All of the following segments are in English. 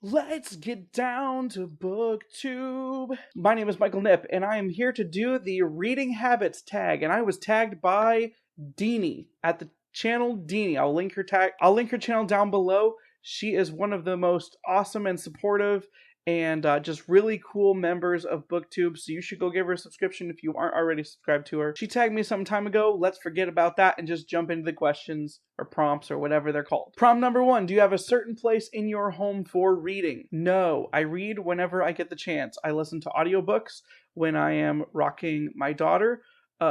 Let's get down to Booktube. My name is Michael Knipp, and I am here to do the reading habits tag. And I was tagged by Deanie at the channel Deanie. I'll link her channel down below. She is one of the most awesome and supportive and just really cool members of Booktube, so you should go give her a subscription if you aren't already subscribed to her. She tagged me some time ago. Let's forget about that and just jump into the questions or prompts or whatever they're called. Prompt number 1, do you have a certain place in your home for reading? No, I read whenever I get the chance. I listen to audiobooks when I am rocking my daughter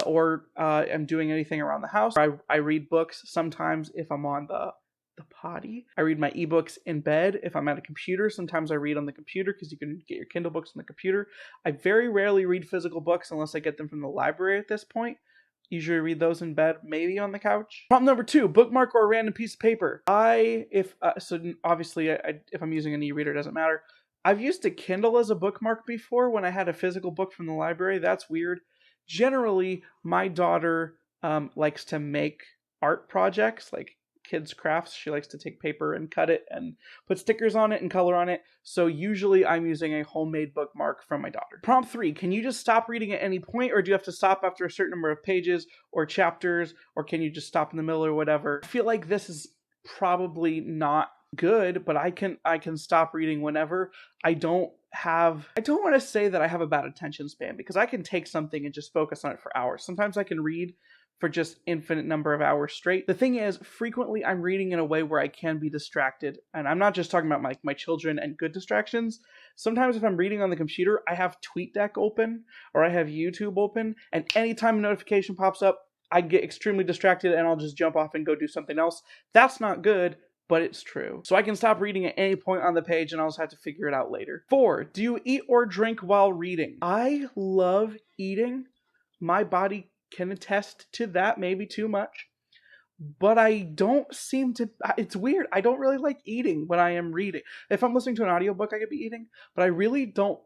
or am doing anything around the house. I read books sometimes if I'm on the potty. I read my ebooks in bed if I'm at a computer. Sometimes I read on the computer because you can get your Kindle books on the computer. I very rarely read physical books unless I get them from the library at this point. Usually read those in bed, maybe on the couch. Prompt number 2, bookmark or a random piece of paper. If I'm using an e-reader, it doesn't matter. I've used a Kindle as a bookmark before when I had a physical book from the library. That's weird. Generally, my daughter likes to make art projects, like kids' crafts. She likes to take paper and cut it and put stickers on it and color on it. So usually I'm using a homemade bookmark from my daughter. Prompt 3, can you just stop reading at any point, or do you have to stop after a certain number of pages or chapters, or can you just stop in the middle or whatever? I feel like this is probably not good, but I can stop reading whenever. I don't want to say that I have a bad attention span, because I can take something and just focus on it for hours. Sometimes I can read for just infinite number of hours straight. The thing is, frequently I'm reading in a way where I can be distracted. And I'm not just talking about my children and good distractions. Sometimes if I'm reading on the computer, I have TweetDeck open or I have YouTube open, and anytime a notification pops up, I get extremely distracted and I'll just jump off and go do something else. That's not good, but it's true. So I can stop reading at any point on the page and I'll just have to figure it out later. 4, do you eat or drink while reading? I love eating. My body can attest to that, maybe too much, but I don't seem to. It's weird. I don't really like eating when I am reading. If I'm listening to an audiobook, I could be eating, but I really don't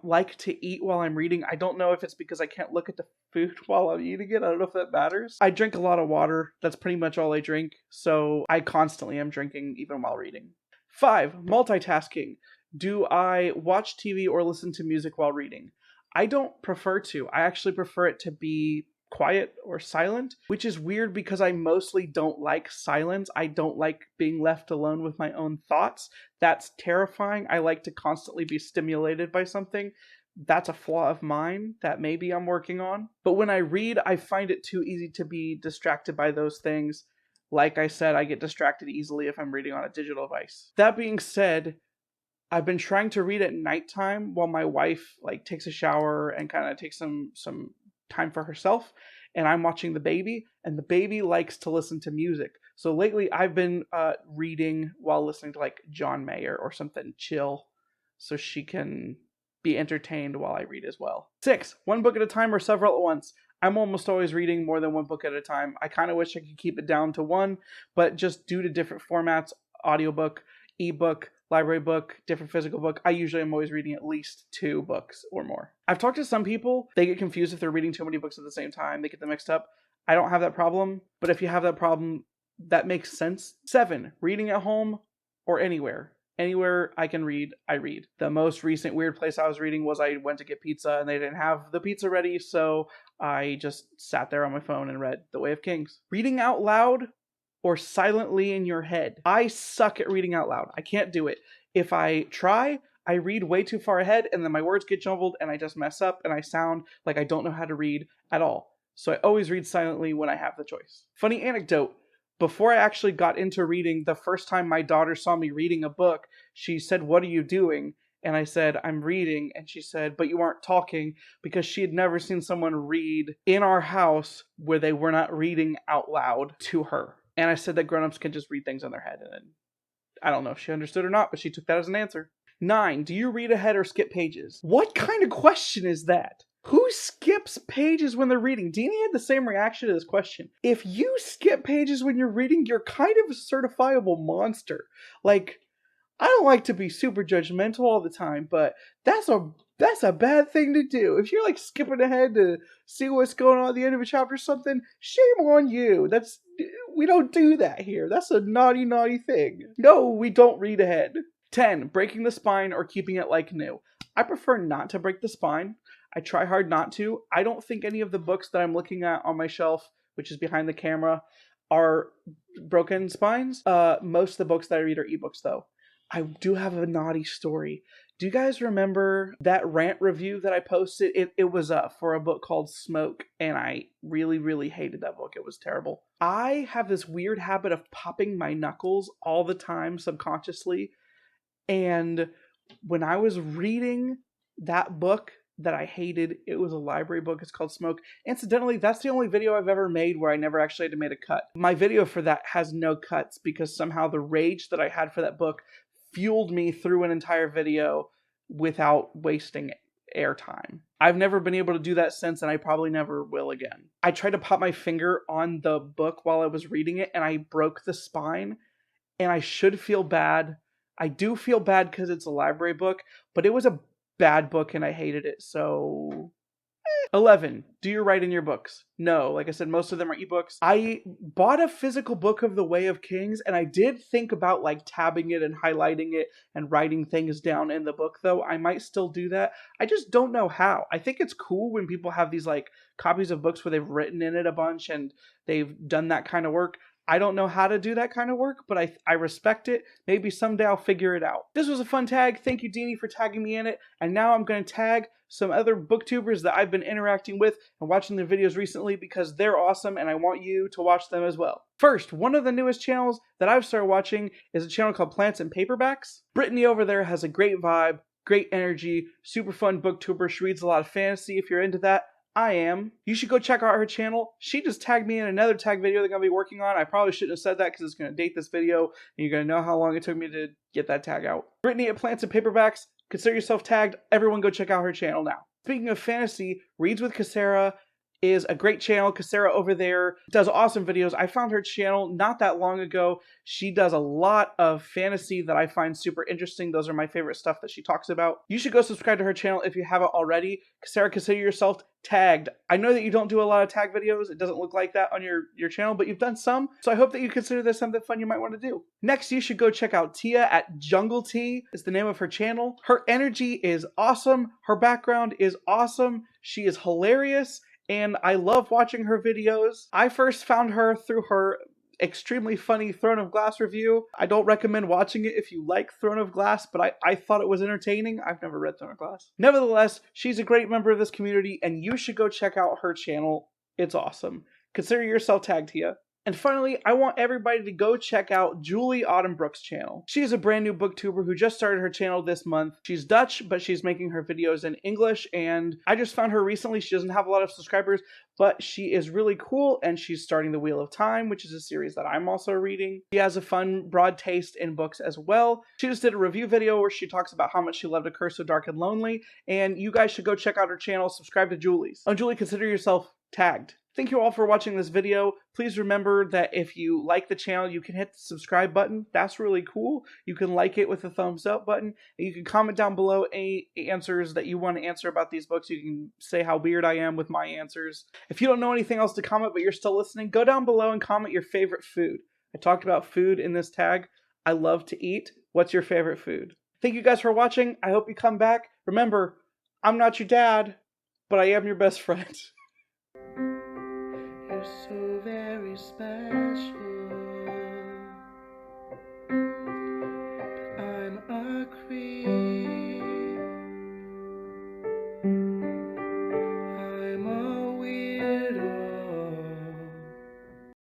like to eat while I'm reading. I don't know if it's because I can't look at the food while I'm eating it. I don't know if that matters. I drink a lot of water. That's pretty much all I drink, so I constantly am drinking even while reading. 5, multitasking. Do I watch TV or listen to music while reading? I don't prefer to. I actually prefer it to be quiet or silent, which is weird because I mostly don't like silence. I don't like being left alone with my own thoughts. That's terrifying. I like to constantly be stimulated by something. That's a flaw of mine that maybe I'm working on. But when I read, I find it too easy to be distracted by those things. Like I said, I get distracted easily if I'm reading on a digital device. That being said, I've been trying to read at nighttime while my wife takes a shower and kind of takes some time for herself, and I'm watching the baby, and the baby likes to listen to music. So lately I've been reading while listening to John Mayer or something chill, so she can be entertained while I read as well. 6, one book at a time or several at once. I'm almost always reading more than one book at a time. I kind of wish I could keep it down to one, but just due to different formats, audiobook, ebook, library book, different physical book, I usually am always reading at least 2 books or more. I've talked to some people, they get confused if they're reading too many books at the same time, they get them mixed up. I don't have that problem, but if you have that problem, that makes sense. 7, reading at home or anywhere. Anywhere I can read, I read. The most recent weird place I was reading was I went to get pizza and they didn't have the pizza ready, so I just sat there on my phone and read The Way of Kings. Reading out loud or silently in your head. I suck at reading out loud. I can't do it. If I try, I read way too far ahead and then my words get jumbled and I just mess up and I sound like I don't know how to read at all. So I always read silently when I have the choice. Funny anecdote. Before I actually got into reading, the first time my daughter saw me reading a book, she said, "What are you doing?" And I said, "I'm reading." And she said, "But you aren't talking," because she had never seen someone read in our house where they were not reading out loud to her. And I said that grown-ups can just read things in their head. And I don't know if she understood or not, but she took that as an answer. 9, do you read ahead or skip pages? What kind of question is that? Who skips pages when they're reading? Deanie had the same reaction to this question. If you skip pages when you're reading, you're kind of a certifiable monster. I don't like to be super judgmental all the time, but that's a bad thing to do. If you're skipping ahead to see what's going on at the end of a chapter or something, shame on you. We don't do that here. That's a naughty, naughty thing. No, we don't read ahead. 10, breaking the spine or keeping it like new. I prefer not to break the spine. I try hard not to. I don't think any of the books that I'm looking at on my shelf, which is behind the camera, are broken spines. Most of the books that I read are ebooks, though. I do have a naughty story. Do you guys remember that rant review that I posted? It was for a book called Smoke, and I really, really hated that book. It was terrible. I have this weird habit of popping my knuckles all the time subconsciously, and when I was reading that book that I hated, it was a library book. It's called Smoke. Incidentally, that's the only video I've ever made where I never actually had to make a cut. My video for that has no cuts because somehow the rage that I had for that book fueled me through an entire video without wasting airtime. I've never been able to do that since, and I probably never will again. I tried to pop my finger on the book while I was reading it, and I broke the spine, and I should feel bad. I do feel bad because it's a library book, but it was a bad book and I hated it, so 11. Do you write in your books? No. Like I said, most of them are ebooks. I bought a physical book of The Way of Kings, and I did think about like tabbing it and highlighting it and writing things down in the book, though. I might still do that. I just don't know how. I think it's cool when people have these like copies of books where they've written in it a bunch and they've done that kind of work. I don't know how to do that kind of work, but I respect it. Maybe someday I'll figure it out. This was a fun tag. Thank you, Deanie, for tagging me in it. And now I'm going to tag some other booktubers that I've been interacting with and watching their videos recently because they're awesome and I want you to watch them as well. First, one of the newest channels that I've started watching is a channel called Plants and Paperbacks. Brittany over there has a great vibe, great energy, super fun booktuber. She reads a lot of fantasy if you're into that. I am. You should go check out her channel. She just tagged me in another tag video they're going to be working on. I probably shouldn't have said that because it's going to date this video, and you're going to know how long it took me to get that tag out. Brittany at Plants and Paperbacks, consider yourself tagged. Everyone go check out her channel now. Speaking of fantasy, Reads with Cassara is a great channel. Cassara over there does awesome videos. I found her channel not that long ago. She does a lot of fantasy that I find super interesting. Those are my favorite stuff that she talks about. You should go subscribe to her channel if you haven't already. Cassara, consider yourself tagged. I know that you don't do a lot of tag videos. It doesn't look like that on your channel, but you've done some. So I hope that you consider this something fun you might want to do. Next, you should go check out Tia at Jungle Tea is the name of her channel. Her energy is awesome. Her background is awesome. She is hilarious. And I love watching her videos. I first found her through her extremely funny Throne of Glass review. I don't recommend watching it if you like Throne of Glass, but I thought it was entertaining. I've never read Throne of Glass. Nevertheless, she's a great member of this community, and you should go check out her channel. It's awesome. Consider yourself tagged here. And finally, I want everybody to go check out Julie Autumnbrook's channel. She is a brand new booktuber who just started her channel this month. She's Dutch, but she's making her videos in English, and I just found her recently. She doesn't have a lot of subscribers, but she is really cool, and she's starting The Wheel of Time, which is a series that I'm also reading. She has a fun, broad taste in books as well. She just did a review video where she talks about how much she loved A Curse So Dark and Lonely, and you guys should go check out her channel, subscribe to Julie's. And Julie, consider yourself tagged. Thank you all for watching this video. Please remember that if you like the channel, you can hit the subscribe button. That's really cool. You can like it with the thumbs up button. And you can comment down below any answers that you want to answer about these books. You can say how weird I am with my answers. If you don't know anything else to comment, but you're still listening, go down below and comment your favorite food. I talked about food in this tag. I love to eat. What's your favorite food? Thank you guys for watching. I hope you come back. Remember, I'm not your dad, but I am your best friend. You're so very special.